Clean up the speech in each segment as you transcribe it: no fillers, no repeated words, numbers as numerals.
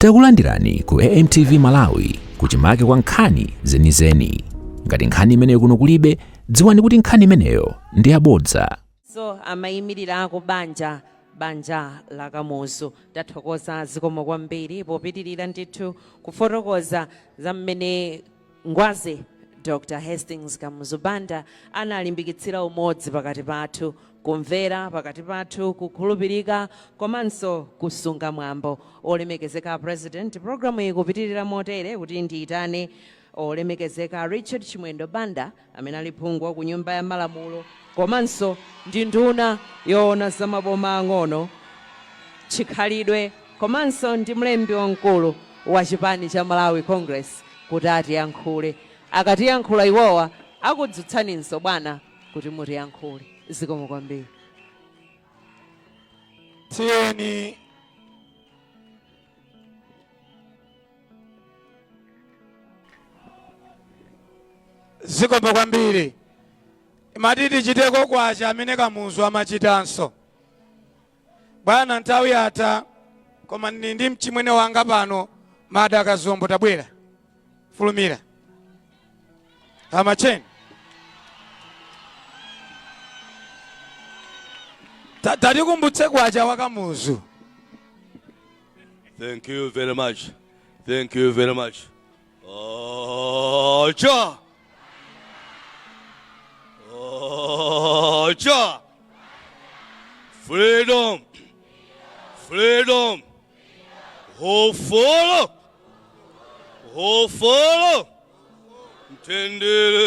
Takulandirani ku AMTV Malawi kuchimake kwa nkhani zenizeni. Ngati nkhani imeneyo kuno kulibe, dziwani kuti nkhani imeneyo ndi yabodza. So amayimirira ku banja la Kamuzu. Tathokoza zikomo kwambiri popitirira ndithu kufotokoza za mmene ngwazi Dr. Hastings Kamuzu Banda analimbikitsira umodzi pakati pathu, kumvera pakati pathu, kukhulupirika komanso kusunga mwambo. Olemekezeka President, programu iyi kupitirira motere kuti ndiitane olemekezeka Richard Chimwendo Banda amene ali phungu ku nyumba ya malamulo komanso ndi nduna yoona za maboma ang'ono, chikhalidwe komanso ndi mlembi wamkulu wa chipani cha Malawi Congress kuti atiyankhule. Akatiyankhula iwowa akudzutsaninso bwana kuti mutiyankhule. Zikomo kwambiri. Tiyeni zikomo kwambiri. Matiti chiteko kwacha amene Kamuzu amachitanso. Bwana nthawi yatha koma ndi mchimwene wanga pano Mada Kazombo tabwera. Fulumira. Amacheni. Tatikumbutse kwacha wa Kamuzu. Thank you very much. Thank you very much. Cha. Cha. Freedom. Freedom. Hofolo. Hofolo. Mtendere.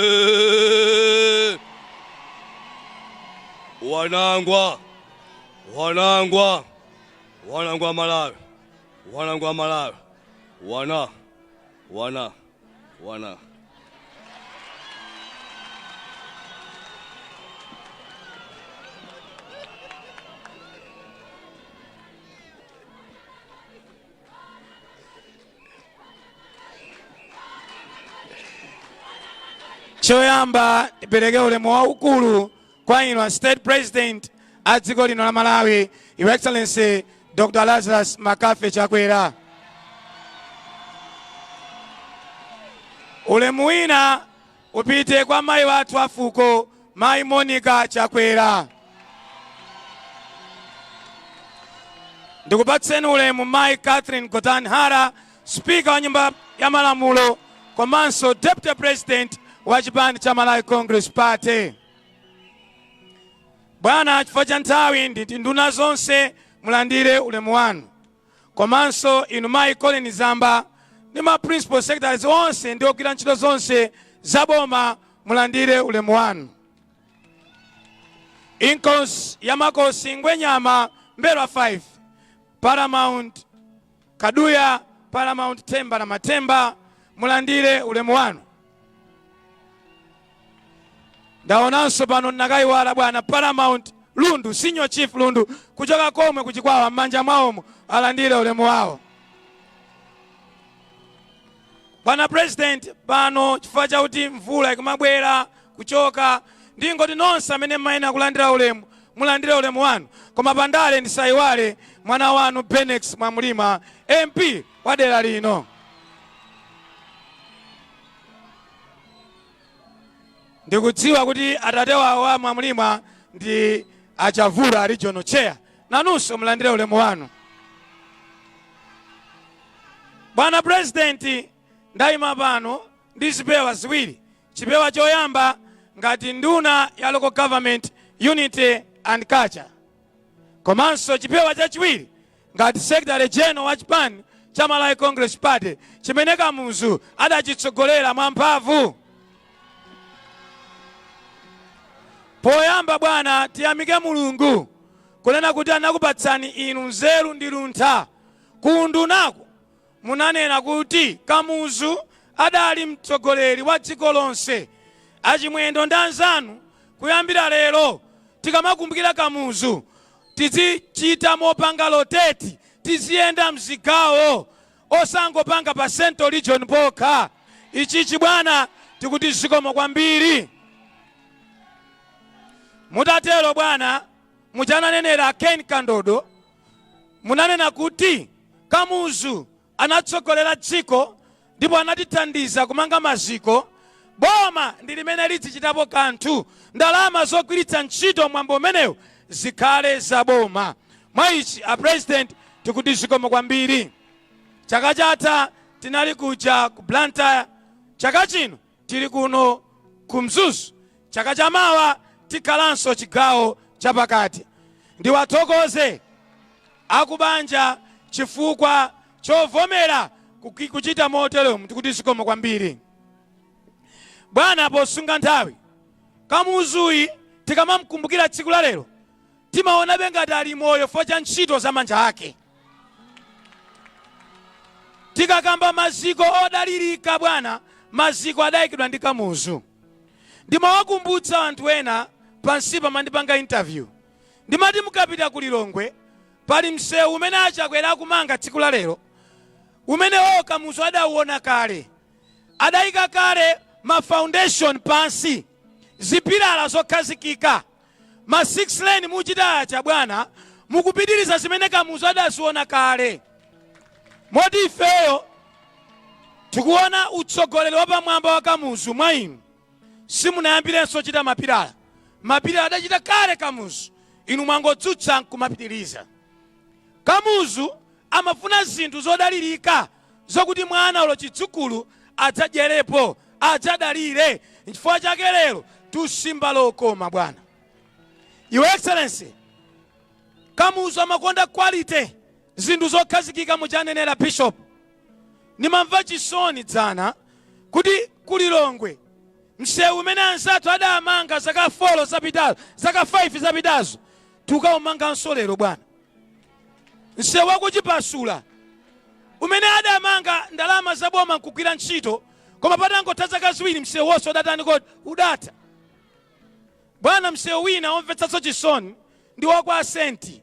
Wanangwa. Wanangwa. Wanangwa Malawi. Wanangwa Malawi. Wana. Choyamba ipereke ulemu waukulu kwa inu State President a dziko lino la Malawi, Your Excellency Dr. Lazarus Makafe Chakwera. Ulemu wina upite kwa mai wathu afuko, Mai Monica Chakwera. Ndikupatseni ulemu Mai Catherine Gotanhara, Speaker wa nyumba ya malamulo, komanso Deputy President wa chipani cha Malawi Congress Party. Bwana chifukwa cha nthawi nditi nduna zonse mulandire ulemu wanu. Komanso inu Mai Colin Zamba ndi ma principal secretaries onse ndi ogwira ntchito zonse zaboma mulandire ulemu wanu. Inkos Yamakosi Ngwenyama Mberwa 5, Paramount Kaduya, Paramount Temba na Matemba mulandire ulemu wanu. Ndaonanso pano nakayiwala bwana Paramount Lundu, Senior Chief Lundu kuchoka komwe kuchikwawa m'manja mwawomo alandire ulemu wawo. Bwana President, pano chifukwa chakuti mvula ikumabwera kuchoka ndingoti nonse amene mmayena kulandira ulemu mulandire ulemu wanu. Koma pandale ndisayiwale mwana wanu Benex Mwamulima, MP wa dera lino. Ndikudziwa kuti atate wawo wa Mwamulima ndi Achavura Regional Chair. Nanunso mulandire ulemu wanu. Bwana President, ndayima pano ndi zipewa ziwiri. Chipewa choyamba ngati nduna ya Local Government Unity and Culture. Komanso chipewa chachiwiri ngati Secretary General wa chipani cha Malawi Congress Party chimene Kamuzu adachitsogolera mwamphamvu. Poyamba bwana tiyamike Mulungu kunena kuti anakupatsani inu nzeru ndi luntha. Kundunaku munanena kuti Kamuzu adali mtsogoleri wa dziko lonse. Achimwendo ndi anzanu kuyambira lero tikamakumbukira Kamuzu tizichita mopanga loteti, tiziyenda mzigawo osangopanga pa Central Region pokha. Ichichi bwana tikuti zikomo kwambiri. Mutatero bwana muchananenera Ken Kandodo munanena kuti Kamuzu anatsogolera dziko ndipo anatithandiza kumanga maziko. Boma ndi limene lidzichitapo kanthu. Ndalama zogwiritsa ntchito mwambo umenewu zikhale za boma. Mwa ichi a president tikuti zikomo kwambiri. Chaka chatha tinali kuja ku Blantyre, chaka chino tili kuno ku Mzuzu, chaka chamawa tikhalanso chigawo chapakati. Ndiwathokoze akubanja chifukwa chovomera kuchita motero, tikuti zikomo kwambiri. Bwana posunga nthawi, Kamuzuyi tikamamkumbukira tsiku la lero timaona ngati ali moyo chifukwa cha ntchito za manja ake. Tikakamba maziko odalirika bwana, maziko adayikidwa ndi Kamuzu. Ndimawakumbutsa anthu ena pansipa mandipanga interview. Ndimati mukapita ku Lilongwe pali msewu umene achakwera akumanga tsiku la lero, umene Kamuzu adauona kale. Adayika kale ma foundation pansi, zipilala zokhazikika, ma 6 lane muchita acha bwana, mukupitiriza zimene Kamuzu adaziona kale. Moti ifeyo tikuona utsogoleri wa pamwamba wa Kamuzu mwa inu. Simunayambirenso chita mapilala. Mapilala adachita kale Kamuzu, inu mwangodzutsa nkumapitiriza. Kamuzu amafuna zinthu zodalirika zokuti mwana ulo chidzukulu adzadyerepo, adzadalire. N'chifukwa chake lero tusimba lokoma bwana. Your Excellency, Kamuzu amakonda quality, zinthu zokhazikika muchanenera Bishop. Nimamva chisoni dzana kuti ku Lilongwe msewu umene anzathu adamanga zaka 4 zapitazo, zaka 5 zapitazo, tukaumanganso lero bwana. Msewu wakuchipasula umene adamanga ndalama zaboma nkugwira ntchito, koma patangotha zaka ziwiri msewu wonse udatani kodi udata. Bwana msewu wina omvetsanso chisoni ndi wakwa Asenti,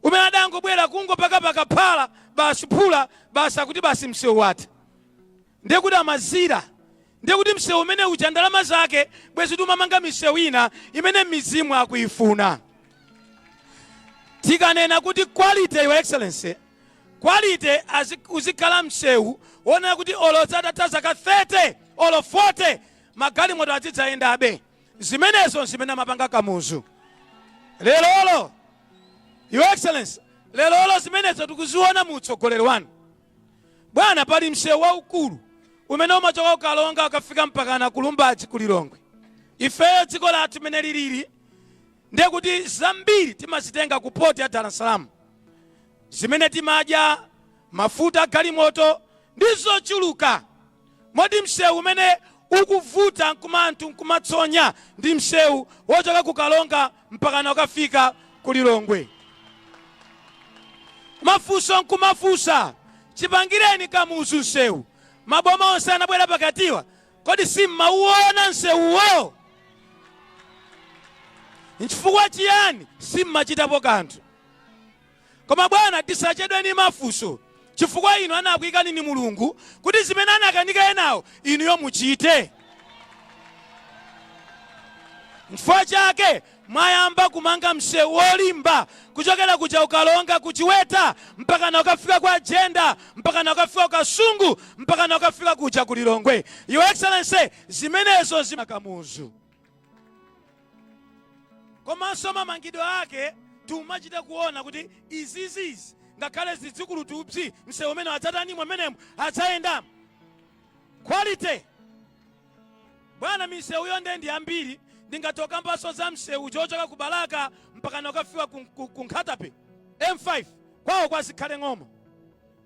umene adangobwera kungopakapaka phala basi phula basi akuti basi msewu watha. Ndiye kuti amazira, ndiye kuti msewu umene uja ndalama zake bwezi tumamanga misewu ina imene mizimu akuifuna. Tikanena kuti quality, Your Excellency, quality uzikhala msewu wona kuti olodzata zaka 30 olo 40 magalimoto adzidzayendabe. Zimenezo zimene amapanga Kamuzu. Lelolo, Your Excellency, lelolo zimenezo tikuziona mu utsogoleri wanu. Bwana pali msewu waukulu umene umachoka kukalonga ukafika mpaka na kulumbazi ku Lilongwe. Ifeyo dziko lathu mene lilili ndiye kuti zambiri timazitenga ku port ya Dar es Salaam. Zimene timadya, mafuta galimoto ndizo chuluka. Modi msewu umene ukuvuta nkumanthu nkumatsonya ndi msewu wochoka kukalonga mpaka na ukafika ku Lilongwe. Mafuso nkumafusa, chipangireni Kamuzu msewu. Maboma onse anabwera pakatiwa, kodi simmauona msewuwo? N'chifukwa chiyani simmachitapo kanthu? Koma bwana tisachedwe ni mafuso, chifukwa inu anakuikani ni Mulungu kuti zimene anakanika enawo inuyo muchite. N'chifukwa chake mwayamba kumanga msewu wolimba kuchokera kuja ukalonga kuchiweta mpaka na ukafika kwa Jenda, mpaka na ukafika kwa Sungu, mpaka na ukafika kuja ku Lilongwe. Your Excellency, zimenezo zima Kamuzu. Komanso mamangidwe ake tumachita kuona kuti izizizi ngakhale zidzukulu tupsi msewu umene adzatani mwemenemu adzayenda. Quality. Bwana misewu yonde ndi ambiri, ndingatoka mpaso za msewu chochoka ku Balaka mpaka na ukafika ku Nkhatape M5 kwawo kwazikhale ng'omo.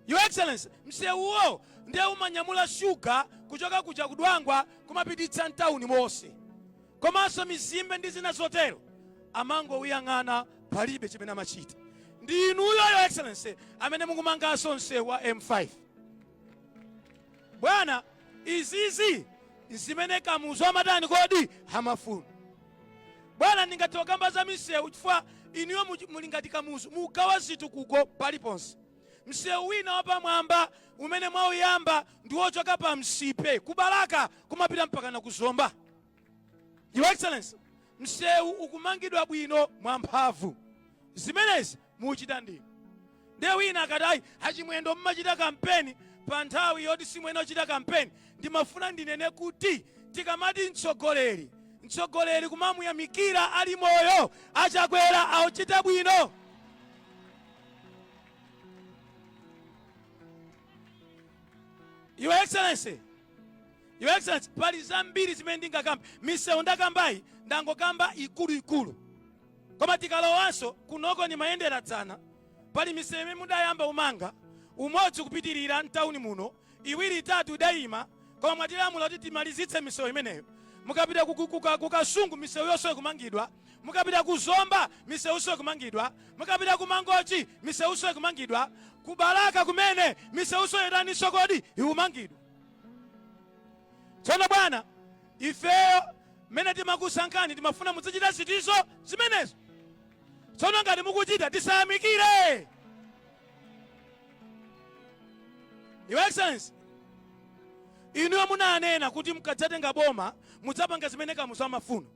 Your Excellency, msewuwo ndiye umanyamula shuga kuchoka kuja kudwangwa kumapititsa mtauni monse. Komanso mizimbe ndi zina zotero amango uyang'ana palibe chimene amachita. Ndi inuyo Your Excellency amene mukumanganso msewu wa M5. Bwana izizi zimene Kamuzu amatani kodi hamafuna. Bwana ndingatoka mbaza misewu chifukwa inuyo mulingati Kamuzu mugawa zinthu kuko paliponse. Msewu wina wapamwamba umene mwauyamba ndi wochoka pa Msipe kubalaka kumapita mpaka na kuzomba. Your Excellency, msewu ukumangidwa bwino mwamphamvu. Zimenezi muchita ndinu. Ndiye wina akati Chimwendo mmachita kampeni pa nthawi yoti simwene ochita kampeni ndimafuna ndinene kuti tikamati mtsogoleri kumamuyamikira ali moyo achakwera auchita bwino. Your Excellency, pali zambiri zimene ndingakamba. Misewu ndakambayi ndangokamba ikuluikulu. Koma tikalowanso kunoko ni mayendera dzana. Pali misewu imene mudayamba umanga, umodzi kupitirira mtauni muno, iwiri itatu idayima, koma mwatilamula kuti timalizitse misewu imeneyo. Mukapita kukasungu misewu yonse ikumangidwa, mukapita kuzomba misewu yonse ikumangidwa, mukapita kumangochi misewu yonse ikumangidwa, kubalaka kumene misewu yonse idaniso kodi ikumangidwa. Tsono bwana, ifeyo mene timakusankhani timafuna muzichita zitizo zimenezo. Tsono ngati mukuchita tisayamikire. Your Excellency, inuyo munanena kuti mukadzatenga boma mudzapanga zimene Kamuzu amafuna.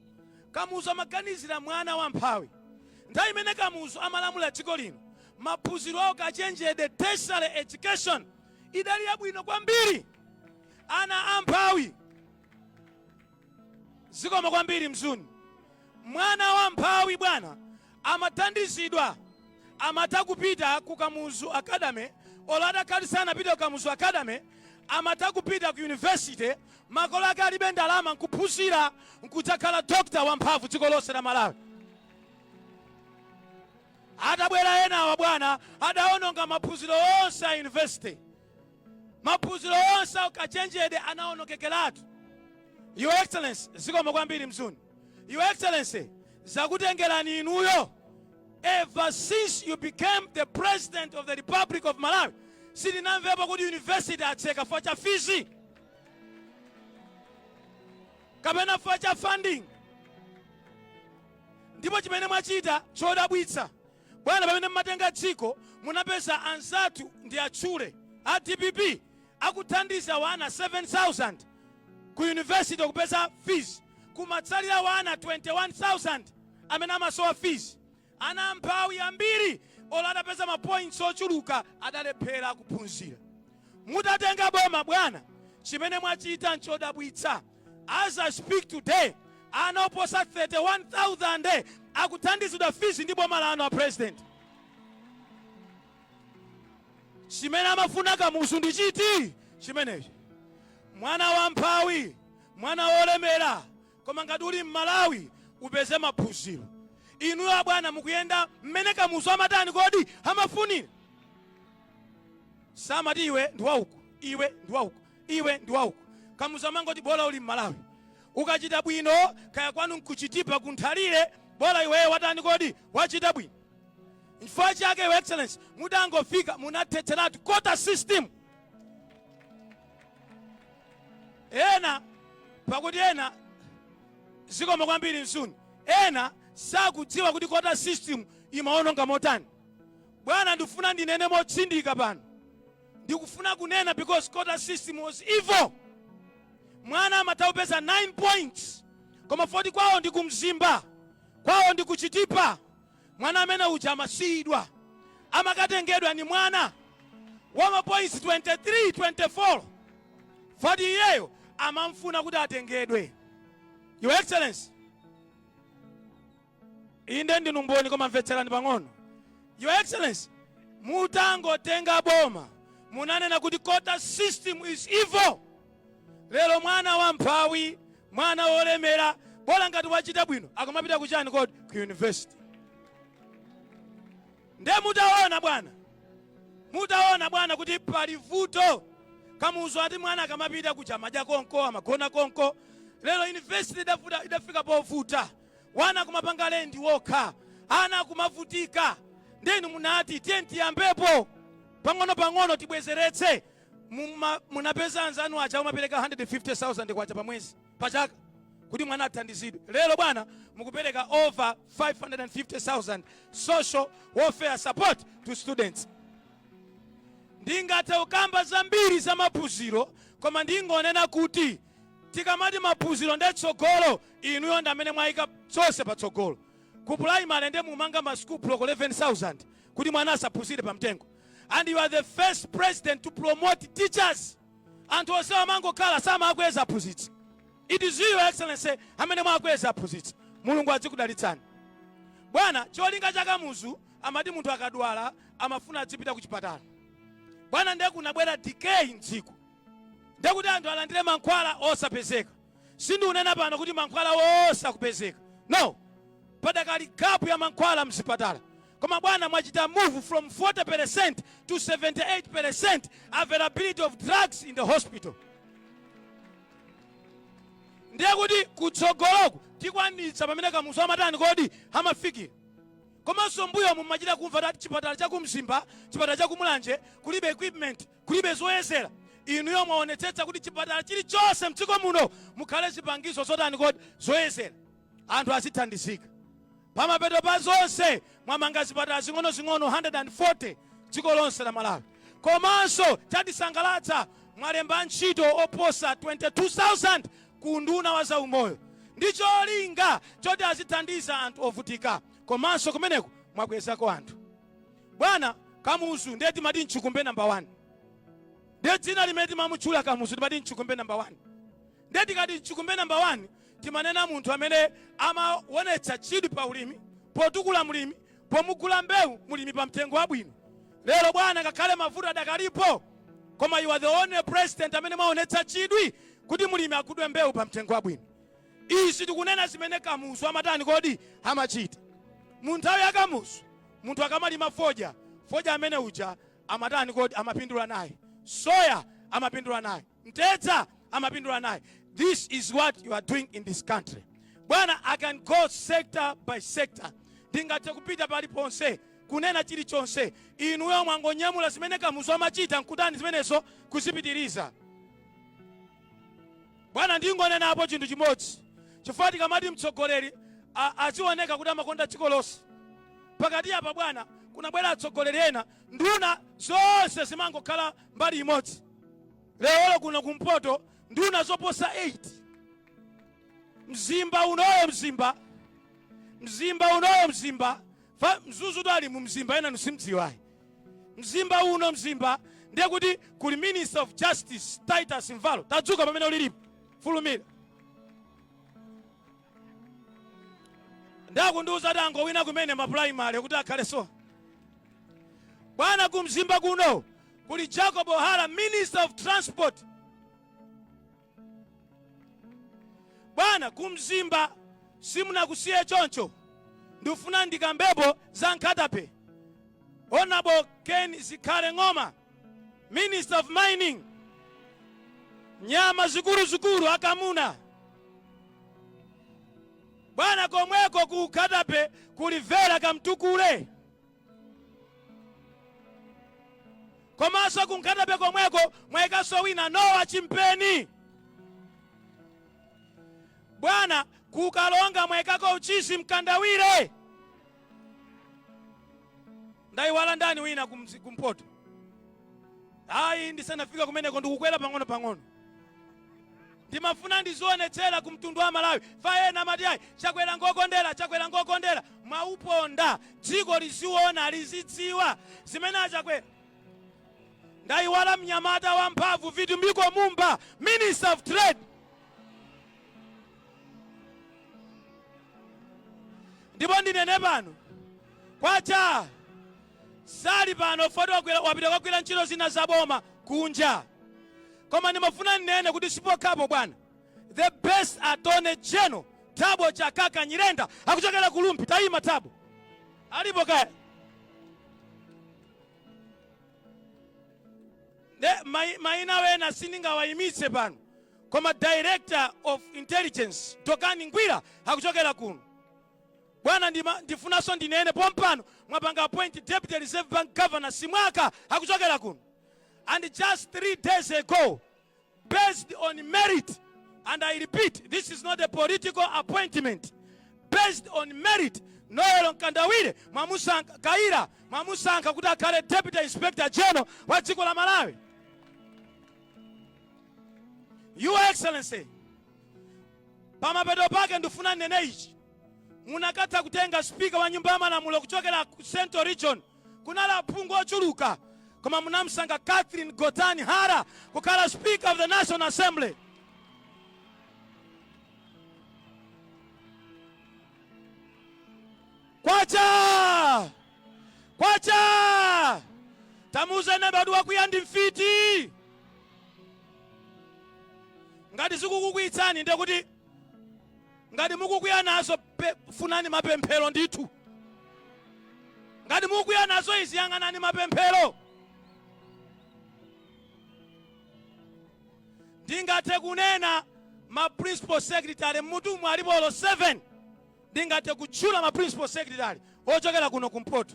Kamuzu amaganizira mwana wamphawi. Nthawi imene Kamuzu amalamula dziko lino, maphunziro awo kachenjede tertiary education idali yabwino kwambiri. Ana amphawi zikoma kwambiri mzuni. Mwana wamphawi bwana amathandizidwa, amata kupita ku Kamuzu Academy, olada kalisana pita ku Kamuzu Academy, amata kupita ku university, makolo ake alibe ndalama nkuphunzira nkudzakhala doctor wamphamvu dziko lonse la Malawi. Atabwera enawa bwana adaononga maphunziro onse a university, maphunziro onse akachenjede anaonokekeratu. Your Excellency, zikoma kwambiri mzuni. Your Excellency, zakutengerani inuyo ever since you became the President of the Republic of Malawi, sitinamvepo kuti university atseka for cha fees kapena for cha funding. Ndipo chimene mwachita chodabwitsa bwana, pamene mmatenga dziko munapeza anzathu ndi atchule a DPP akuthandiza wana 7,000 ku university kupeza fees, kumatsalira wana 21,000 amene amasowa fees. Ana amphawi ambiri ola adapeza mapoints ochuluka adalephera kuphunzira. Mutatenga boma bwana, chimene mwachita nchodabwitsa. As I speak today, ana oposa 31,000 akuthandizidwa fees ndi boma lano a president. Chimene amafuna Kamuzu ndi chiti chimenechi. Mwana wamphawi, mwana wolemera, koma ngati uli m'Malawi upeze maphunziro. Inuyo bwana mukuyenda mmene Kamuzu amatani kodi amafunira. Samati iwe ndi wauko, iwe ndi wauko, iwe ndi wauko. Kamuzu amangoti bola uli m'Malawi. Ukachita bwino kaya kwanu nkuchitipa kunthalire, bola iwe watani kodi wachita bwino. Chifukwa chake Your Excellency, mudangofika munathetheratu quota system. Ena pakuti ena zikoma kwambiri msuni, ena sakudziwa kuti quota system imaononga motani. Bwana ndifuna ndinene motsindika pano, ndikufuna kunena because quota system was evil. Mwana amatawupeza 9 points, koma 40 kwawo ndi kumzimba, kwawo ndi kuchitipa. Mwana amene uja amasiyidwa, amakatengedwa ni mwana wama points 23, 24. Fadi iyeyo amamfuna kuti atengedwe. Your Excellency, inde ndinu mboni koma mvetserani pang'ono. Your Excellency, mutangotenga boma munanena kuti quota system is evil. Lero mwana wamphawi, mwana wolemera, bola ngati wachita bwino akamapita kuchani kodi ku university. Nde mutaona bwana kuti pali vuto. Kamuzu ati mwana akamapita kucha madya konko amagona konko. Lero university idafika povuta, wana kumapanga lendi wokha, ana kumavutika. Ndenu munati tiyambepo pang'ono tibwezeretse. Munapeza anzanu acha umapereka 150,000 kwacha pa mwezi pachaka kuti mwana athandizidwe. Lero bwana mukupereka over 550,000 social welfare support to students. Ndingathe ukamba zambiri za maphunziro, koma ndingonena kuti tikamati maphunziro ndetsogolo, inuyo ndamene mwayika zonse patsogolo. Ku primary nde mumanga ma school block 11,000 kuti mwana asaphunzire pamtengo. and you are the first president to promote teachers. Anthu osewa mangokhala samakweza aphunzitsi. It is your excellency amene mwakweza aphunzitsi. Mulungu adzikudalitsani. Bwana, cholinga cha Kamuzu amati munthu akadwala amafuna adzipita ku chipatala. Bwana, ndiye kunabwera decay mdziko. Ndiye kuti anthu alandire mankhwala osapezeka. Sindunena pano kuti mankhwala osakupezeka. No. Padakali gap ya mankhwala mzipatala. Koma bwana, mwachita move from 40% to 78% availability of drugs in the hospital. Ndiye kuti kutsogoloku tikwanitsa pamene Kamuzu amatani kodi amafikira. Komanso mbuyo mumachita kumva kuti chipatala cha kumzimba, chipatala cha kumulanje kulibe equipment, kulibe zoyezera. Inuyo mwaonetsetsa kuti chipatala chilichonse mdziko muno mukhale zipangizo zotani kodi zoyezera. Anthu azithandizika. Pamapeto pa zonse mwamanga zipatala zing'ono 140 dziko lonse la Malawi. Komanso chatisangalatsa mwalemba ntchito oposa 22,000 ku nduna wa zaumoyo. Ndi cholinga choti azithandiza anthu ovutika. Komanso kumeneko mwakwezako anthu. Bwana, Kamuzu ndiye timati mchukumbe number 1. Ndiye dzina limene timamutchula Kamuzu timati mchukumbe number 1. Ndiye tikati mchukumbe number 1 timanena munthu amene amaonetsa chidwi pa ulimi, potukula mlimi, pomugula mbewu mulimi pa mtengo wabwino. Lero bwana, ngakhale mavuto adakalipo, koma you are the only president amene maonetsa chidwi kuti mulimi akudwe mbewu pa mtengo wabwino. Izi tikunena zimene Kamuzu amatani kodi amachita. Munthawi ya Kamuzu, munthu akamalima foja amene uja amatani kodi amapindula naye. Soya amapindula naye. Mtedza amapindula naye. This is what you are doing in this country. Bwana, I can go sector by sector. Ndingathe kupita paliponse kunena chilichonse. Inuyo mwangonyamula zimene Kamuzu amachita nkutani zimenezo kuzipitiriza. Bwana, ndingonena apo chinthu chimodzi. Chifukwa tikamati mtsogoleri azioneka kuti amakonda dziko lonse. Pakati apa bwana, kunabwera atsogoleri ena nduna zonse zimangokhala mbali imodzi. Lero kuno kumpoto nduna zoposa 8. Mzimba unoyo mzimba. Mzuzu dali mu mzimba ena nusimdziwayi. Mzimba uno mzimba ndiye kuti kuli Minister of Justice Titus Mvalo. Tadzuka pamene ulilipo. Fulumira. Ndakundiuza dango wina kumene ma primary kuti akhale so. Bwana, kumzimba kuno kuli Jacob Ohara, Minister of Transport. Bwana, kumzimba simunakusiye choncho. Ndifuna ndikambepo za Nkatape. Honorable Ken Zikhale Ng'oma, Minister of Mining. Nyama zikulu akamuna. Bwana, komweko ku Nkatape kulivera kamtukule. Komanso ku Nkatape komweko mwekaso wina Noah Chimpeni. Bwana, kukalonga mwekako uchisi mkandawire. Ndaiwala ndani wina kumpoto. Ayi ndisanafika kumeneko ndikukwera pang'ono. Ndimafuna ndizionetsera kumtundu wa Malawi. Faena matiayi chakwera ngokondera mwauponda dziko liziona lizidziwa zimene achakwera. Ndaiwala mnyamata wa mphamvu Vitu Mbiko Mumba, Minister of Trade. Ndipo ndinene pano kwacha sali pano foto wapita kwakwira ntchito zina zaboma kunja. Koma ndimafuna nnene kuti sipokhapo bwana, the best attorney general Thabo Chakaka Nyirenda akuchokera kulumpi. Tayima Thabo alipo kaya. Maina wena sindingawayimitse pano, koma Director of Intelligence Dokani Ngwira akuchokera kuno. Bwana, ndifunaso ndinene pompano mwapanga appoint Deputy Reserve Bank Governor Simwaka akuchokera kuno. And just 3 days ago, based on merit, and I repeat, this is not a political appointment, based on merit, Noel Nkandawire mwamusanka Kaira mwamusanka kuti akhale Deputy Inspector General wa dziko la Malawi. Your Excellency, pamapeto pake ndifuna nene ichi. Munakatha kutenga speaker wa nyumba ya malamulo kuchokera ku Central Region. Kunala aphungu ochuluka. koma munamsankha Catherine Gotani Hara kukhala Speaker of the National Assembly. Kwacha! Kwacha! Tamuze nebe aduwa kuyandi mfiti. Ngati zikukukwitsani ndiye kuti ngati mukukuya nazo funani mapemphero ndithu. Ngati mukuya nazo izi yang'anani mapemphero. Ndingathe kunena ma principal secretary mutu mwalipolo 7. Ndingathe kutchula ma principal secretary ochokera kuno kumpoto.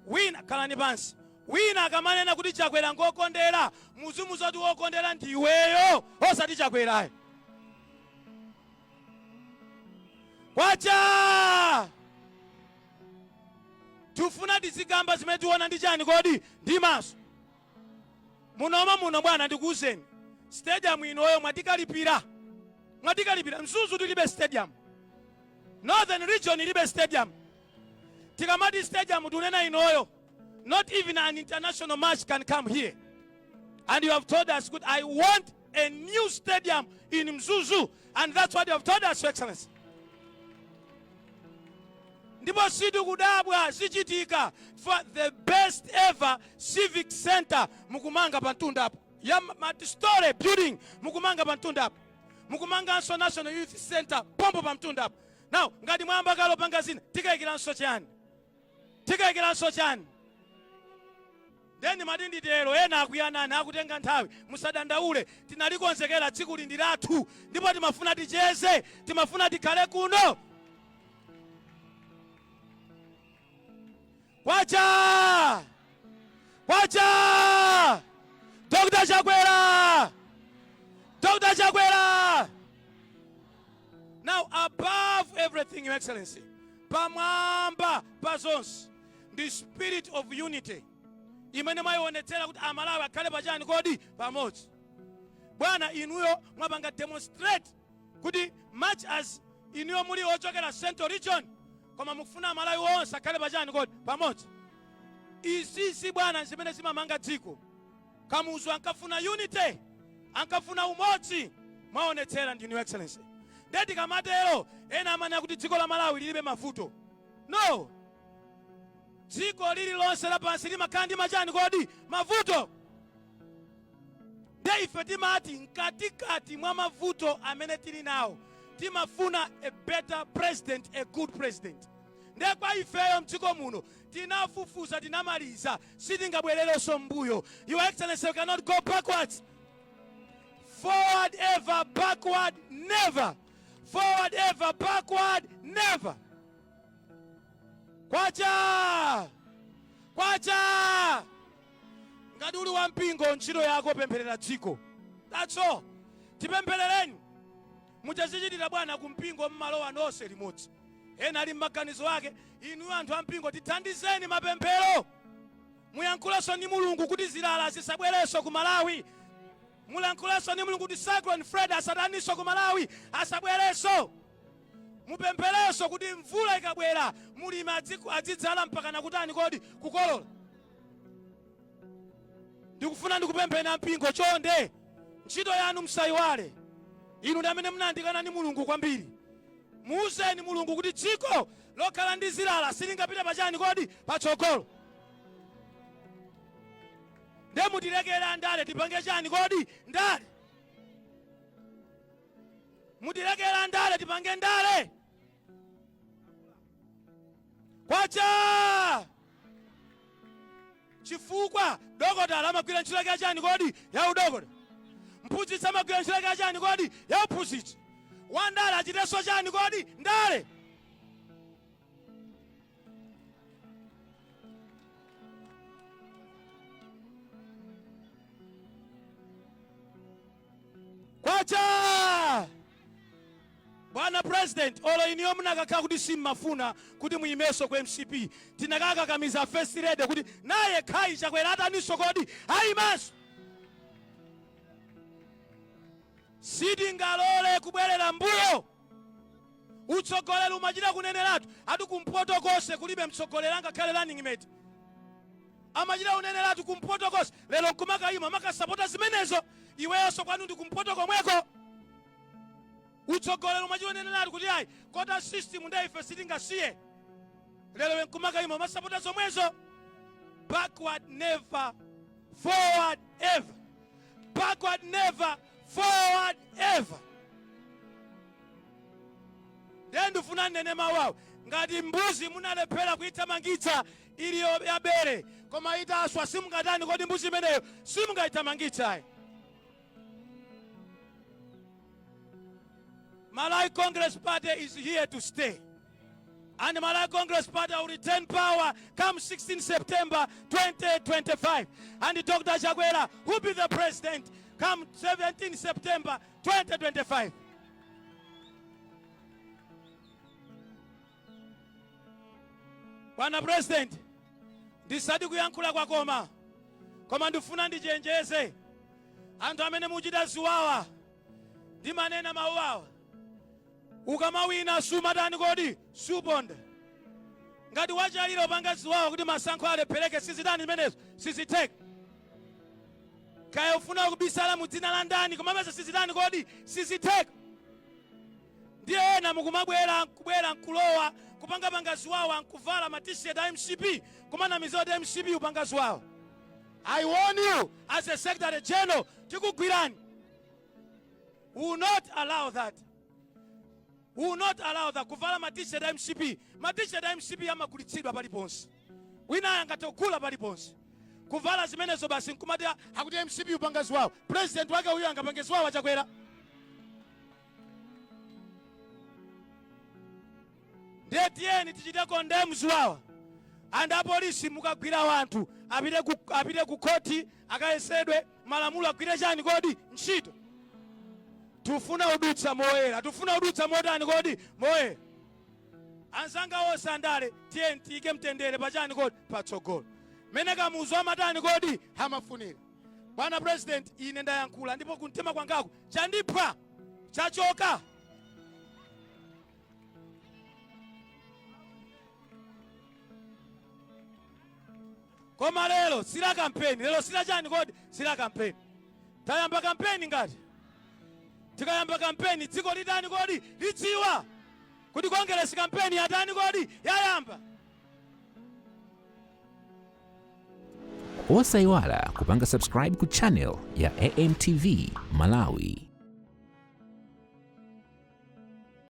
Wina khalani pansi. Wina akamanena kuti Chakwera ngokondera, Mzuzu zoti wokondera ndiweyo osati Chakwerayo. Kwacha! Tufuna tizigamba zimene tiona ndi chani kodi ndi maso. Muno bwana ndikuwuzeni. Stadium inoyo mwatikalipira. Mwatikalipira. Mzuzu tilibe stadium. Northern region ilibe stadium. Tikamati stadium tunena inoyo. Not even an international match can come here. And you have told us, good, I want a new stadium in Mzuzu. And that's what you have told us, Your Excellency. Ndipo sidu kudabwa zichitika for the best ever civic center mukumanga pantunda apo. Ya multi-story building mukumanga pantunda apo. Mukumanga anso National Youth Center pompo pantunda apo. Now, ngati mwamba kalo pangazina, tikaikiranso chani. Tikaikiranso chani. Then madindi dero ena akuyanana akutenga nthawi musadandaule tinalikonzekera tsiku lindi lathu ndipo timafuna ticheze timafuna tikhale kuno. Kwacha! Kwacha! Dr. Chakwera! Dr. Chakwera! Now above everything, Your Excellency, pamwamba pazonse, the spirit of unity imene mayionetsera kuti amalawi akhale pachani kodi pamodzi. Bwana inuyo mwapanga demonstrate kuti much as inuyo muli ochokera Central region koma mukufuna amalawi onse akhale pachani kodi pamodzi. Izi bwana zimene zimamanga dziko. Kamuzu ankafuna unity, ankafuna umodzi, mwaonetsera ndi Your Excellency. Ndeti kamatero ena amene kuti dziko la Malawi lilibe mavuto. No. Dziko lililonse lapansi limakhala ndi machani kodi mavuto. Nde ife timati mkatikati mwa mavuto amene tili nawo timafuna a better president, a good president. Nde kwa ifeyo mdziko muno tinafufuza tinamaliza sitingabwererenso mbuyo. Your Excellency, we cannot go backwards. Forward ever, backward never. Forward ever, backward never. Kwacha! Kwacha! Ngati uli wampingo ntchito yako pempherera dziko. That's all. Tipempherereni. Muchazichitira bwana kumpingo mmalowa nonse limodzi. Ena ali m'maganizo ake, inu anthu ampingo tithandizeni mapemphero. Muyankhulenso ndi Mulungu kuti zilala zisabwerenso ku Malawi. Muyankhulenso ndi Mulungu kuti Cyclone Fred asadaninso ku Malawi asabwerenso. Mupempherenso kuti mvula ikabwera mulimi azidzala mpaka nakutani kodi kukolola. Ndikufuna ndikupempheni mpingo chonde ntchito yanu msayiwale. Inu ndi amene mnandikana ndi Mulungu kwambiri. Muuzeni Mulungu kuti dziko lokhala ndi zilala silingapite pachani kodi patsogolo. Nde mutilekera ndale tipange chani kodi ndale. Mutilekera ndale tipange ndale. Kwacha! Chifukwa dokotala amagwira ntchito yake chani kodi ya udokotala. Mphunzitsi amagwira ntchito yake chani kodi ya uphunzitsi. Wandale achitenso chani kodi ndale. Kwacha! Bwana President, olo iniyo munakakhala kuti simmafuna kuti muyimeso ku MCP. Tinakakakamiza first lady kuti naye Khai Chakwera ataninso kodi ayimaso. Sitingalole kubwerera mbuyo. Utsogoleri umachita kuneneratu ati kumpoto konse kulibe mtsogoleri angakhale running mate. amachita uneneratu kumpoto konse lero nkumakayima makasapota zimenezo iweyoso kwanu ndi kumpoto komweko utsogolero umachita uneneratu kuti ayi kota system ndaife sitingasiye lero nkumakayima masapota zomwezo. Backward never, forward ever. Backward never, forward ever. Dendu funane ne mawawu ngati mbuzi munalephera kuitamangitsa ili yabere koma itaswa simungatani kodi mbuzi imeneyo simungayitamangitsa. Malawi Congress Party is here to stay. And Malawi Congress Party will return power come 16 September 2025. And Dr. Zichewa will be the president come 17 September 2025. Bwana President, ndisadi kuyankhula kwakoma koma ndifuna ndichenjeze anthu amene muchita ziwawa ndi manena mauwawa. Ukamawina sumatani kodi suponda ngati wachalira upanga ziwawa kuti masankho alephereke sizitani zimenezo siziteka. Kaya ufuna kubisala mu dzina la ndani komapeza sizitani kodi siziteka. Ndiye ena mukumabwera nkulowa kupanga ziwawa nkuvala ma-t-shirt a MCP kumana mizoto ya MCP upanga ziwawa. I warn you as a Secretary General tikugwirani. We will not allow that. We will not allow that. Kuvala ma-t-shirt ya MCP. Ma-t-shirt ya MCP amagulitsidwa paliponse. Wina angatokula paliponse. Kuvala zimenezo basi nkumati hakuti MCP upanga ziwawa. President wake huyo angapange ziwawa Zichewa. Ndetiyeni tichite condemn ziwawa. And apolisi mukagwira wanthu apite ku koti akayesedwe malamulo agwire chani kodi ntchito. Tufuna udutsa moyera, tufuna udutsa modani kodi moyera. Anzanga wose andale tiyeni tiyike mtendere pachani kodi patsogolo. Mene Kamuzu amatani kodi hamafunira. Bwana President ine ndayankhula ndipo kumtima kwangaku chandipha chachoka. Koma lero sila kampeni, lero sila chani kodi sila kampeni. Tayamba kampeni ngati tikayamba kampeni dziko litani kodi lidziwa kuti Congress kampeni yatani kodi yayamba. Osayiwala kupanga subscribe ku channel ya AMTV Malawi.